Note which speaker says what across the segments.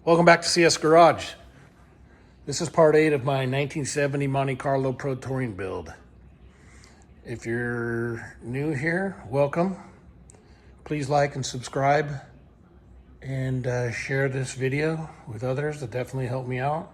Speaker 1: Welcome back to CS Garage. This is part 8 of my 1970 Monte Carlo Pro Touring build. If you're new here, welcome. Please like and subscribe and share this video with others. That definitely helped me out.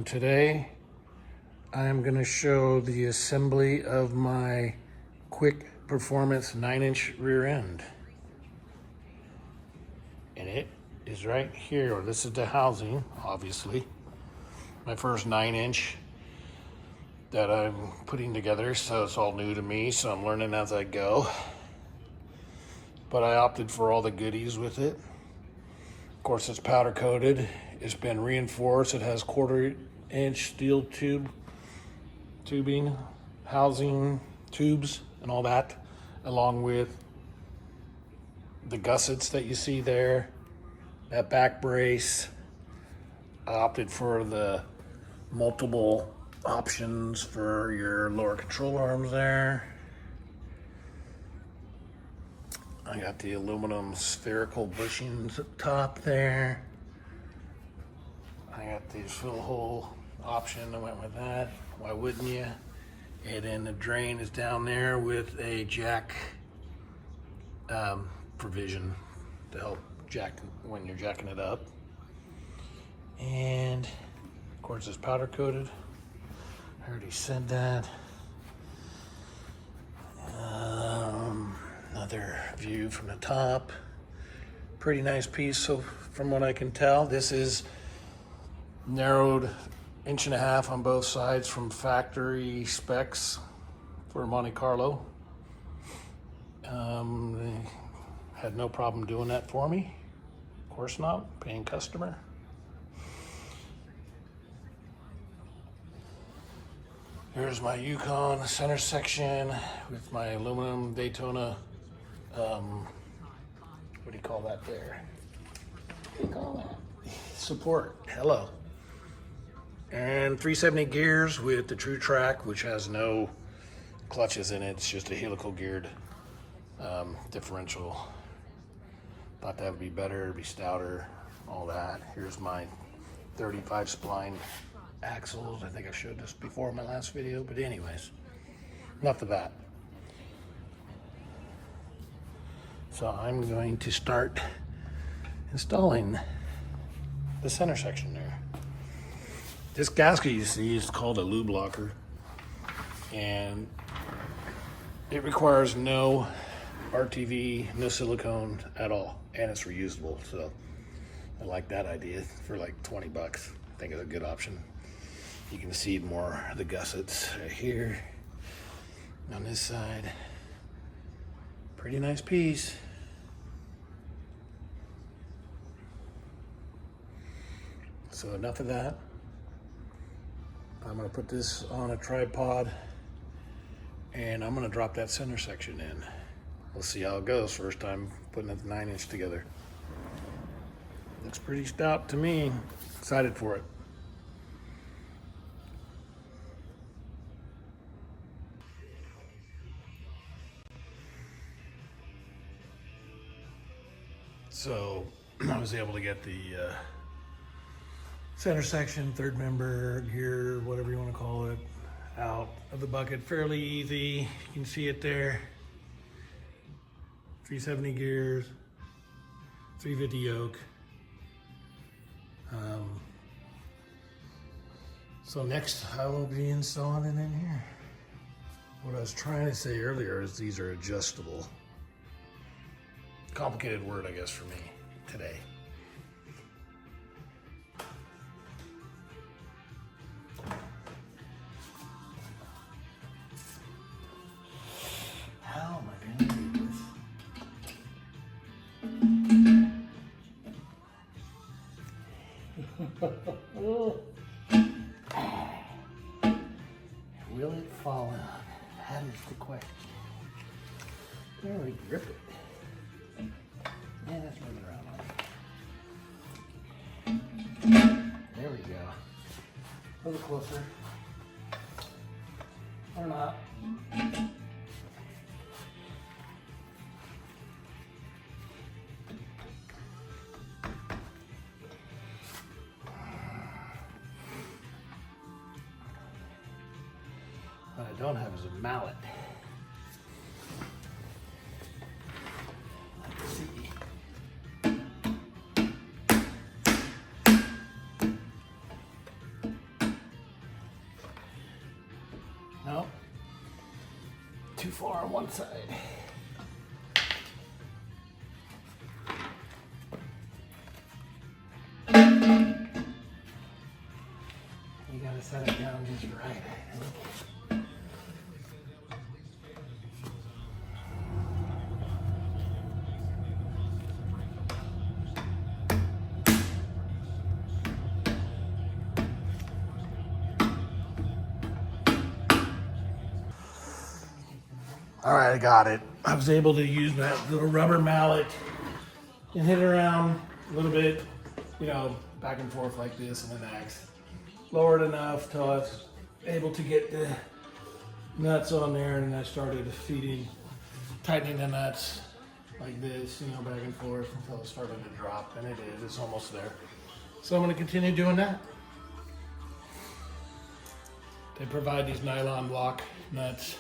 Speaker 1: Today, I'm going to show the assembly of my quick performance 9-inch rear end. And it is right here, or this is the housing, obviously. My first 9-inch that I'm putting together, so it's all new to me, so I'm learning as I go. But I opted for all the goodies with it. Of course, it's powder coated. It's been reinforced. It has 1/4-inch steel tubing, housing, tubes, and all that, along with the gussets that you see there, that back brace. I opted for the multiple options for your lower control arms there. I got the aluminum spherical bushings up top there. I got the fill hole option. I went with that. Why wouldn't you? And then the drain is down there with a jack provision to help jack when you're jacking it up. And of course it's powder coated. I already said that. Another view from the top. Pretty nice piece. So from what I can tell, this is narrowed 1.5 inches on both sides from factory specs for Monte Carlo. They had no problem doing that for me. Of course not, paying customer. Here's my Yukon center section with my aluminum Daytona, what do you call that there? What do you call that? Support, hello. And 370 gears with the True Track, which has no clutches in it. It's just a helical geared differential. Thought that would be better, be stouter, all that. Here's my 35 spline axles. I think I showed this before in my last video, but anyways, enough of that. So I'm going to start installing the center section there. This gasket you see is called a lube locker, and it requires no RTV, no silicone at all, and it's reusable. So I like that idea for like 20 bucks. I think it's a good option. You can see more of the gussets right here on this side. Pretty nice piece. So enough of that. I'm gonna put this on a tripod and I'm gonna drop that center section in. We'll see how it goes. First time putting the 9-inch together. Looks pretty stout to me. Excited for it. So I was able to get the center section, third member, gear, whatever you want to call it, out of the bucket fairly easy. You can see it there. 370 gears, 350 yoke. So next I will be installing it in here. What I was trying to say earlier is these are adjustable. Complicated word, I guess, for me today. How am I going to do this? Will it fall out? That is the question. There we grip it. Yeah, let's move it around. There we go. A little closer. Or not. don't have is a mallet. Let's see. No, too far on one side. You gotta set it down just right. All right, I got it. I was able to use that little rubber mallet and hit it around a little bit, you know, back and forth like this, and then axe. Lowered enough till I was able to get the nuts on there, and I started tightening the nuts like this, you know, back and forth until it started to drop, and it is. It's almost there. So I'm going to continue doing that. They provide these nylon block nuts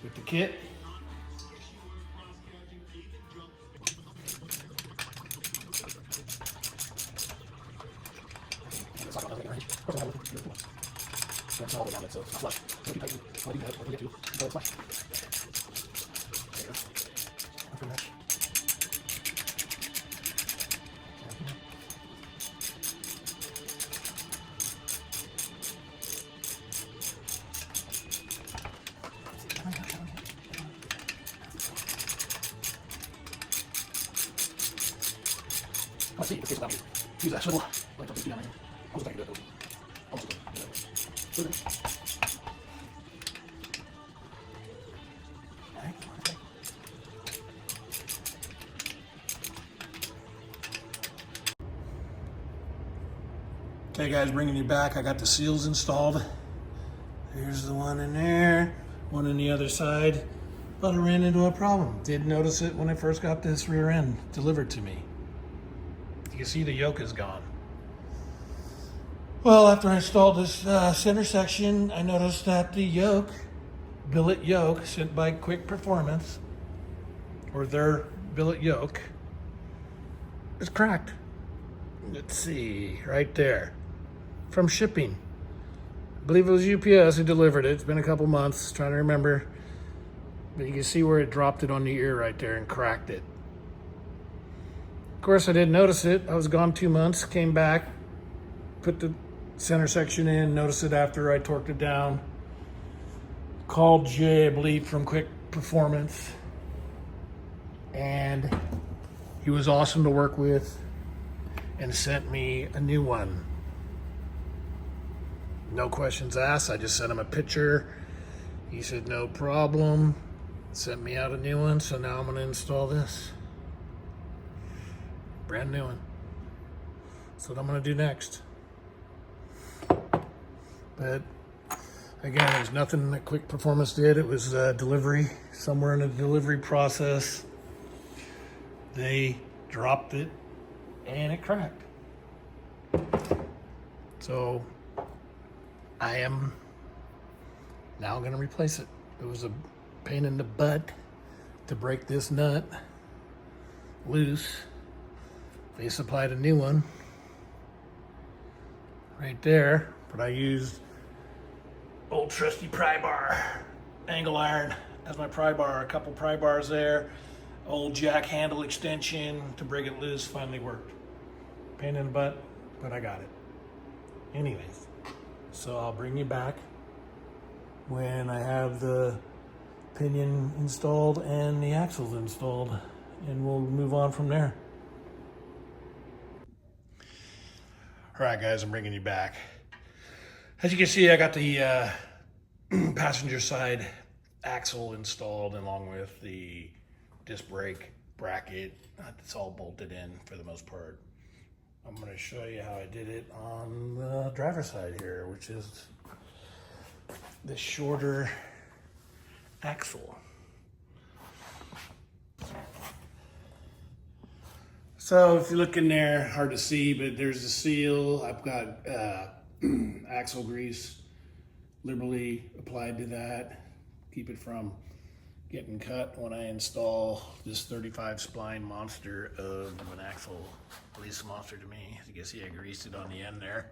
Speaker 1: with the kit. That's all around it, so it's not flush. So if you tighten, I'll do that, or get to, until it's flush. There you go. After that. I see, in this case, without me, use that swivel, like something down here. I'll just do it. I'll just do it. Okay guys, bringing you back. I got the seals installed. Here's the one in there, one on the other side. But I ran into a problem. Did notice it when I first got this rear end delivered to me. You can see the yoke is gone. Well, after I installed this center section, I noticed that the yoke, billet yoke sent by Quick Performance, or their billet yoke, is cracked. Let's see, right there. From shipping. I believe it was UPS who delivered it. It's been a couple months, trying to remember. But you can see where it dropped it on the ear right there and cracked it. Of course, I didn't notice it. I was gone 2 months, came back, put the center section in, noticed it after I torqued it down. Called Jay, I believe, from Quick Performance. And he was awesome to work with and sent me a new one. No questions asked. I just sent him a picture. He said no problem. Sent me out a new one. So now I'm going to install this. Brand new one. That's what I'm going to do next. But again, there's nothing that Quick Performance did. It was delivery. Somewhere in the delivery process, they dropped it and it cracked. So I am now going to replace it. It was a pain in the butt to break this nut loose. They supplied a new one right there, but I used old trusty pry bar, angle iron as my pry bar, a couple pry bars there, old jack handle extension to break it loose. Finally worked. Pain in the butt, but I got it. Anyways, so I'll bring you back when I have the pinion installed and the axles installed, and we'll move on from there. All right, guys, I'm bringing you back. As you can see, I got the passenger side axle installed along with the disc brake bracket. It's all bolted in for the most part. I'm going to show you how I did it on the driver's side here, which is the shorter axle. So if you look in there, hard to see, but there's the seal. I've got axle grease liberally applied to that. Keep it from getting cut when I install this 35 spline monster of an axle. At least a monster to me. As you can see, I greased it on the end there.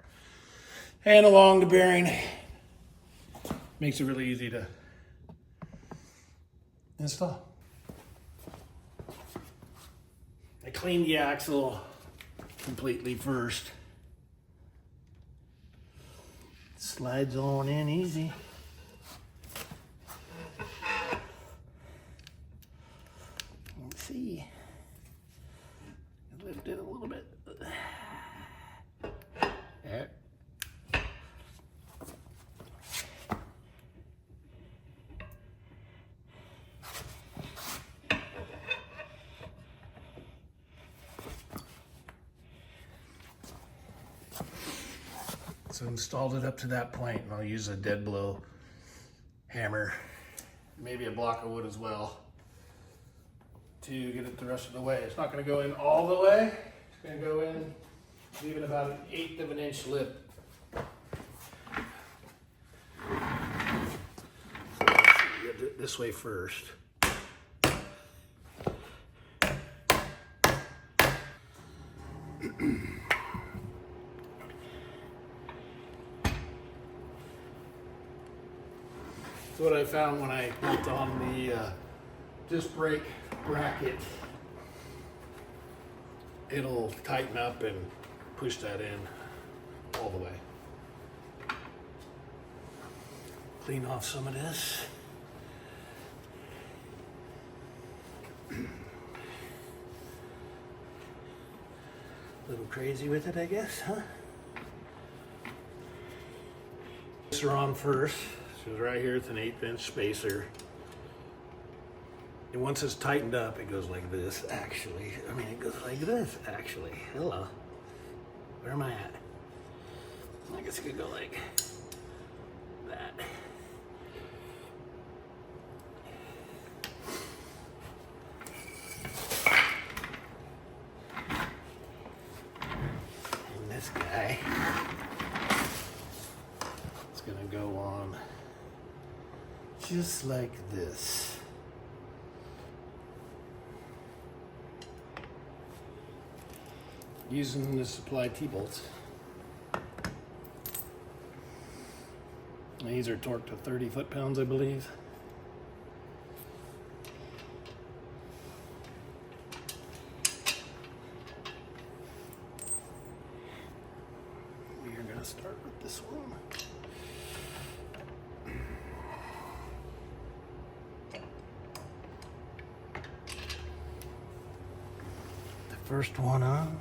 Speaker 1: And along the bearing. Makes it really easy to install. I cleaned the axle completely first. Slides on in easy. Let's see. Lift it a little bit. There. So installed it up to that point, and I'll use a dead blow hammer, maybe a block of wood as well, to get it the rest of the way. It's not going to go in all the way. It's going to go in leaving about 1/8 of an inch lip. So let's do it this way first. So what I found when I built on the disc brake bracket, it'll tighten up and push that in all the way. Clean off some of this. A little crazy with it, I guess, huh? Spacer on first. So right here, it's an 1/8 inch spacer. And once it's tightened up, it goes like this, actually. I mean, it goes like this, actually. Hello. Where am I at? I guess it could go like that. And this guy is gonna go on just like this. Using the supply T-bolts. These are torqued to 30 foot-pounds, I believe. We are going to start with this one. The first one on.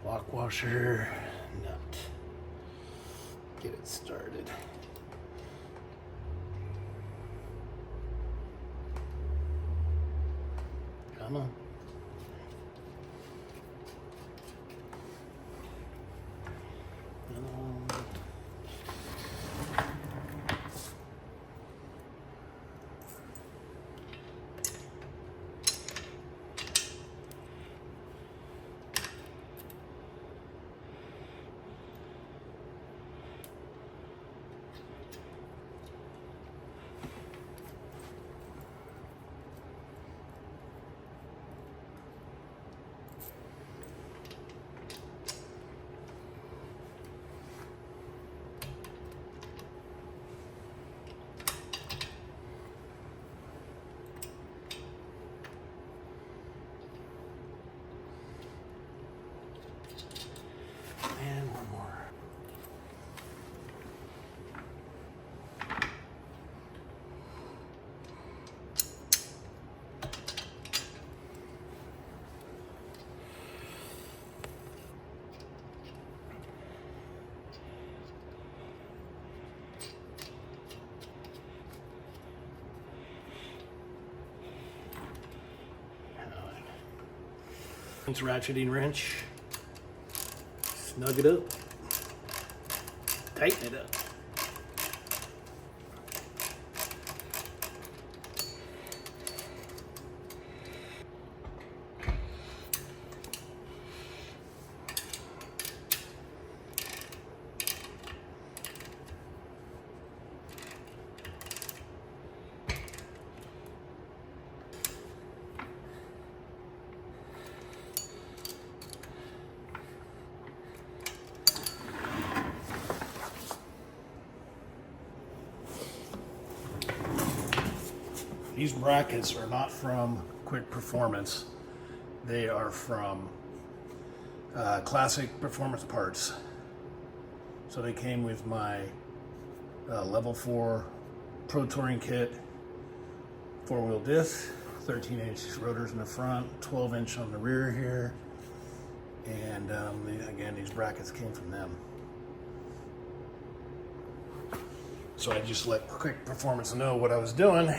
Speaker 1: Lock washer nut. Get it started. Come on. And one more. It's ratcheting wrench. Snug it up. Tighten it up. These brackets are not from Quick Performance. They are from Classic Performance Parts. So they came with my level 4 Pro Touring kit, 4-wheel disc, 13-inch rotors in the front, 12-inch on the rear here, and again, these brackets came from them. So I just let Quick Performance know what I was doing.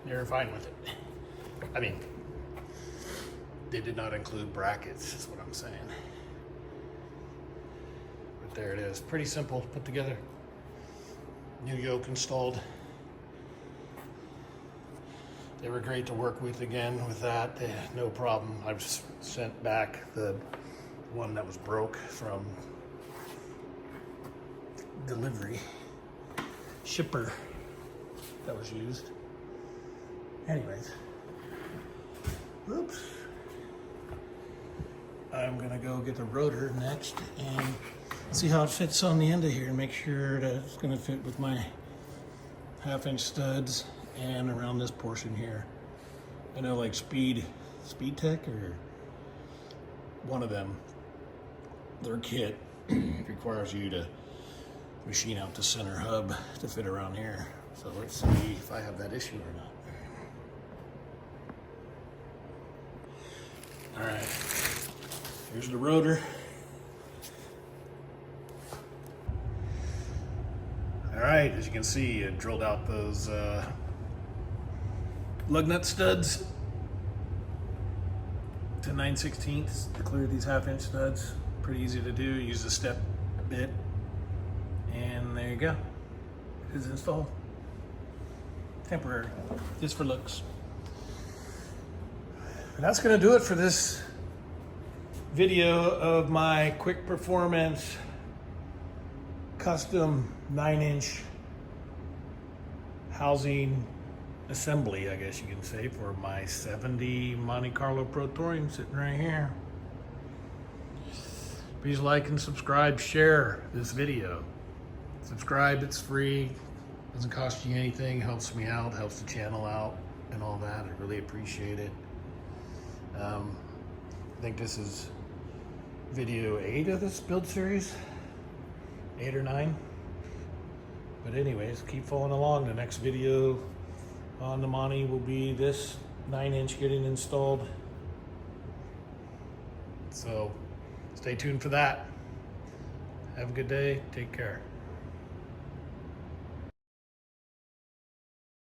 Speaker 1: They were fine with it. I mean, they did not include brackets, is what I'm saying. But there it is. Pretty simple, put together. New yoke installed. They were great to work with again with that. No problem. I've just sent back the one that was broke from delivery shipper that was used. Anyways, oops. I'm gonna go get the rotor next and see how it fits on the end of here and make sure that it's gonna fit with my 1/2-inch studs and around this portion here. I know like Speed Tech or one of them, their kit requires you to machine out the center hub to fit around here. So let's see if I have that issue or not. All right, here's the rotor. All right, as you can see, I drilled out those lug nut studs to 9/16 to clear these 1/2-inch studs. Pretty easy to do. Use the step bit, and there you go. It's installed. Temporary, just for looks. And that's gonna do it for this video of my Quick Performance custom 9-inch housing assembly, I guess you can say, for my 70 Monte Carlo Pro Touring sitting right here. Please like and subscribe, share this video. Subscribe, it's free, doesn't cost you anything, helps me out, helps the channel out and all that. I really appreciate it. I think this is video 8 of this build series, 8 or 9. But anyways, keep following along. The next video on the Monte will be this 9-inch getting installed. So stay tuned for that. Have a good day. Take care.